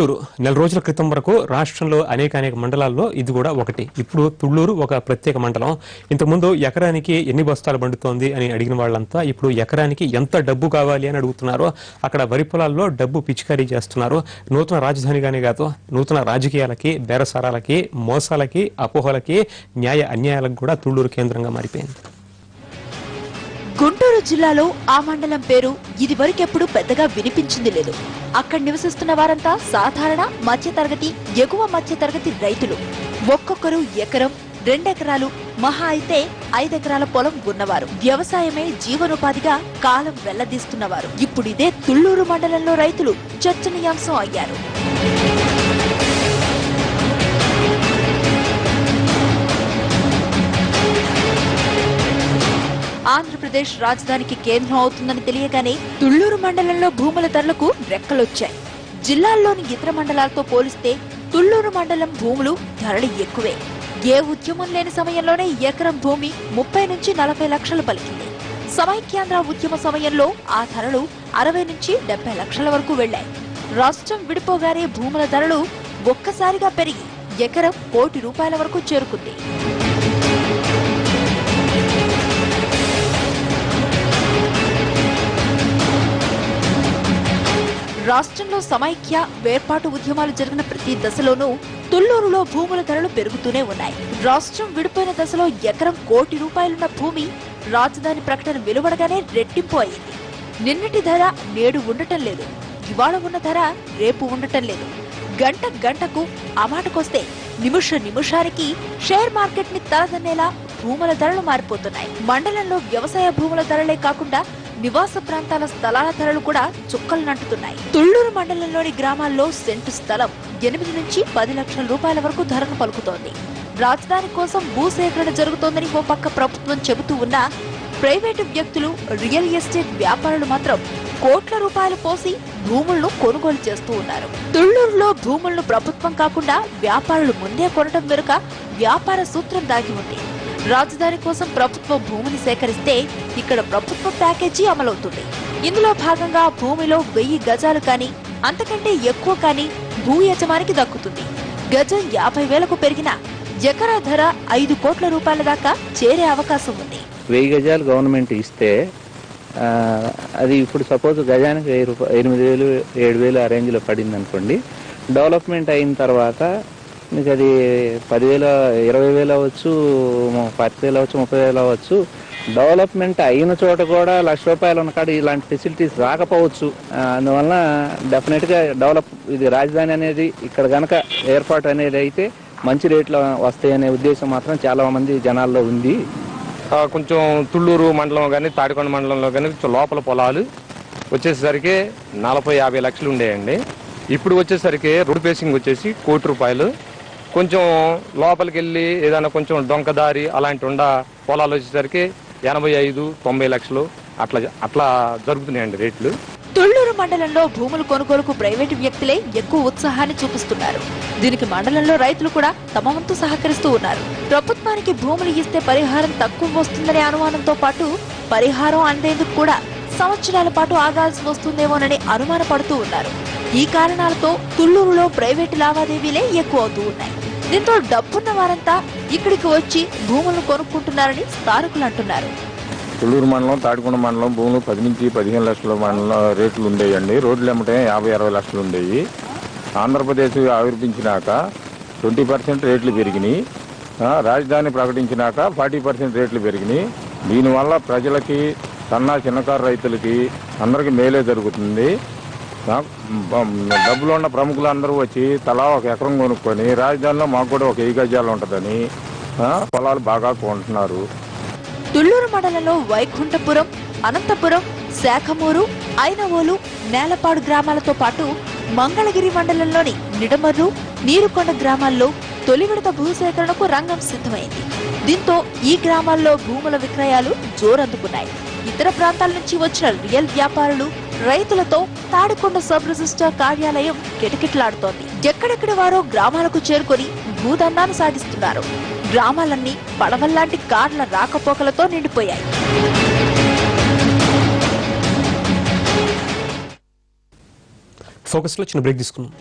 తుళ్లూరు నెల రోజుల క్రితం వరకు రాష్ట్రంలో అనేక మండలాల్లో ఇది కూడా ఒకటి. ఇప్పుడు తుళ్లూరు ఒక ప్రత్యేక మండలం. ఇంతకుముందు ఎకరానికి ఎన్ని బస్తాలు పండుతోంది అని అడిగిన వాళ్ళంతా ఇప్పుడు ఎకరానికి ఎంత డబ్బు కావాలి అని అడుగుతున్నారు. అక్కడ వరి పొలాల్లో డబ్బు పిచికారీ చేస్తున్నారు. నూతన రాజధానిగానే కాదు, నూతన రాజకీయాలకి, బేరసారాలకి, మోసాలకి, అపోహలకి, న్యాయ అన్యాయాలకు కూడా తుళ్లూరు కేంద్రంగా మారిపోయింది. గుంటూరు జిల్లాలో ఆ మండలం పేరు ఇదివరకెప్పుడు పెద్దగా వినిపించింది లేదు. అక్కడ నివసిస్తున్న వారంతా సాధారణ మధ్యతరగతి, ఎగువ మధ్యతరగతి రైతులు. ఒక్కొక్కరు ఎకరం, 2 ఎకరాలు, మహా అయితే 5 ఎకరాల పొలం ఉన్నవారు. వ్యవసాయమే జీవనోపాధిగా కాలం వెళ్లదీస్తున్నవారు. ఇప్పుడు ఇదే తుళ్లూరు మండలంలో రైతులు చర్చనీయాంశం అయ్యారు. ఆంధ్రప్రదేశ్ రాజధానికి కేంద్రం అవుతుందని తెలియగానే తుళ్లూరు మండలంలో భూముల ధరలకు రెక్కలొచ్చాయి. జిల్లాల్లోని ఇతర మండలాలతో పోలిస్తే తుళ్లూరు మండలం భూములు ధరలు ఎక్కువే. ఏ ఉద్యమం లేని సమయంలోనే ఎకరం భూమి 30 నుంచి 40 లక్షలు పలికింది. సమైక్యాంధ్ర ఉద్యమ సమయంలో ఆ ధరలు 60 నుంచి 70 లక్షల వరకు వెళ్లాయి. రాష్ట్రం విడిపోగానే భూముల ధరలు ఒక్కసారిగా పెరిగి ఎకరం ₹1 కోటి వరకు చేరుకుంది. రాష్ట్రంలో సమైక్య, వేర్పాటు ఉద్యమాలు జరిగిన ప్రతి దశలోనూ తుళ్లూరులో భూముల ధరలు పెరుగుతూనే ఉన్నాయి. రాష్ట్రం విడిపోయిన దశలో ఎకరం ₹1 కోటి భూమి రాజధాని ప్రకటన వెలువడగానే రెట్టింపు అయింది. నిన్నటి ధర నేడు ఉండటం లేదు, ఇవాళ ఉన్న ధర రేపు ఉండటం లేదు. గంట గంటకు అమాటకొస్తే నిమిషానికి షేర్ మార్కెట్ ని తలదన్నేలా భూముల ధరలు మారిపోతున్నాయి. మండలంలో వ్యవసాయ భూముల ధరలే కాకుండా నివాస ప్రాంతాల స్థలాల ధరలు కూడా చుక్కలు నంటుతున్నాయి. తుళ్లూరు మండలంలోని గ్రామాల్లో సెంటు స్థలం 8 నుంచి 10 లక్షల వరకు ధరను పలుకుతోంది. రాజధాని కోసం భూసేకరణ జరుగుతోందని ఓ పక్క ప్రభుత్వం చెబుతూ ఉన్నా ప్రైవేటు వ్యక్తులు, రియల్ ఎస్టేట్ వ్యాపారులు మాత్రం కోట్ల రూపాయలు పోసి భూములను కొనుగోలు చేస్తూ ఉన్నారు. తుళ్లూరులో భూములను ప్రభుత్వం కాకుండా వ్యాపారులు ముందే కొనడం వెనుక వ్యాపార సూత్రం దాగి ఉంది. రాజధాని కోసం ప్రభుత్వం భూమిని సేకరిస్తే ఇక్కడ ప్రభుత్వ ప్యాకేజీ అమలవుతుంది. ఇందులో భాగంగా భూమిలో 1000 గజాలు కానీ అంతకంటే ఎక్కువ కానీ భూ యజమానికి దక్కుతుంది. గజం 50,000కు పెరిగిన ఎకరా ధర ₹5 కోట్ల దాకా చేరే అవకాశం ఉంది. 1000 గజాలు గవర్నమెంట్ ఇస్తే అది ఇప్పుడు సపోజ్ గజానికి 8,000, 7,000 ఆ రేంజ్లో పడింది అనుకోండి. డెవలప్మెంట్ అయిన తర్వాత మీకు అది 10,000, 20,000 అవ్వచ్చు, 10,000 అవ్వచ్చు, 30,000 అవ్వచ్చు. డెవలప్మెంట్ అయిన చోట కూడా ₹1,00,000 ఉన్న కాడ ఇలాంటి ఫెసిలిటీస్ రాకపోవచ్చు. అందువల్ల డెఫినెట్గా ఇది రాజధాని అనేది ఇక్కడ కనుక ఏర్పాటు అనేది అయితే మంచి రేట్లో వస్తాయనే ఉద్దేశం మాత్రం చాలా మంది జనాల్లో ఉంది. కొంచెం తుళ్లూరు మండలం కానీ, తాడికొండ మండలంలో కానీ లోపల పొలాలు వచ్చేసరికి 40-50 లక్షలు ఉండేయండి. ఇప్పుడు వచ్చేసరికి రోడ్ పేసింగ్ వచ్చేసి ₹1 కోటి. కొంచెం లోపలికి వెళ్ళి ఏదైనా కొంచెం డొంకదారి అలాంటి పొలాలు వచ్చేసరికి 85-90 లక్షలు అట్లా జరుగుతున్నాయండి రేట్లు. తుళ్లూరు మండలంలో భూములు కొనుగోలుకు ప్రైవేటు వ్యక్తులే ఎక్కువ ఉత్సాహాన్ని చూపిస్తున్నారు. దీనికి మండలంలో రైతులు కూడా తమ వంతు సహకరిస్తూ ఉన్నారు. ప్రభుత్వానికి భూములు ఇస్తే పరిహారం తక్కువ వస్తుందనే అనుమానంతో పాటు పరిహారం అందేందుకు కూడా సంవత్సరాల పాటు ఆగాల్సి వస్తుందేమోనని అనుమానపడుతూ ఉన్నారు. ఈ కారణాలతో తుళ్లూరులో ప్రైవేటు లావాదేవీలే ఎక్కువ అవుతూ ఉన్నాయి. దీంతో డబ్బున్న వారంతా ఇక్కడికి వచ్చి భూములను కొనుక్కుంటున్నారని స్థానికులు అంటున్నారు. తుళ్లూరు మండలం, తాడికొండ మండలం భూములు 10 నుంచి 15 లక్షల మండలం రేట్లు ఉండేయండి. రోడ్లు ఏమంటే 50-60 లక్షలు ఉండేవి. ఆంధ్రప్రదేశ్ ఆవిర్భించినాక 20% రేట్లు పెరిగినాయి. రాజధాని ప్రకటించినాక 40% రేట్లు పెరిగినాయి. దీనివల్ల ప్రజలకి, చిన్నకారు రైతులకి అందరికీ మేలే జరుగుతుంది. డబ్బులు ఉన్న ప్రముఖులు అందరూ వచ్చి తలా 1 ఎకరం కొనుక్కొని రాజధానిలో మాకు కూడా 1000 గజాలు ఉంటుందని పొలాలు బాగా కొంటున్నారు. తుళ్లూరు మండలంలో వైకుంఠపురం, అనంతపురం, శాఖమూరు, ఐనవోలు, నేలపాడు గ్రామాలతో పాటు మంగళగిరి మండలంలోని నిడమర్రు, నీరుకొండ గ్రామాల్లో తొలి విడత భూసేకరణకు రంగం సిద్ధమైంది. దీంతో ఈ గ్రామాల్లో భూముల విక్రయాలు జోరందుకున్నాయి. ఇతర ప్రాంతాల నుంచి వచ్చిన రియల్ వ్యాపారులు, రైతులతో తాడికొండ సబ్ రిజిస్ట్రార్ కార్యాలయం కిటకిటలాడుతోంది. ఎక్కడెక్కడి వారో గ్రామాలకు చేరుకొని భూదందాన్ని సాగిస్తున్నారు. గ్రామాలన్నీ పడవల్లాంటి కార్ల రాకపోకలతో నిండిపోయాయి. ఫోకస్లో చిన్న బ్రేక్ తీసుకున్నాం.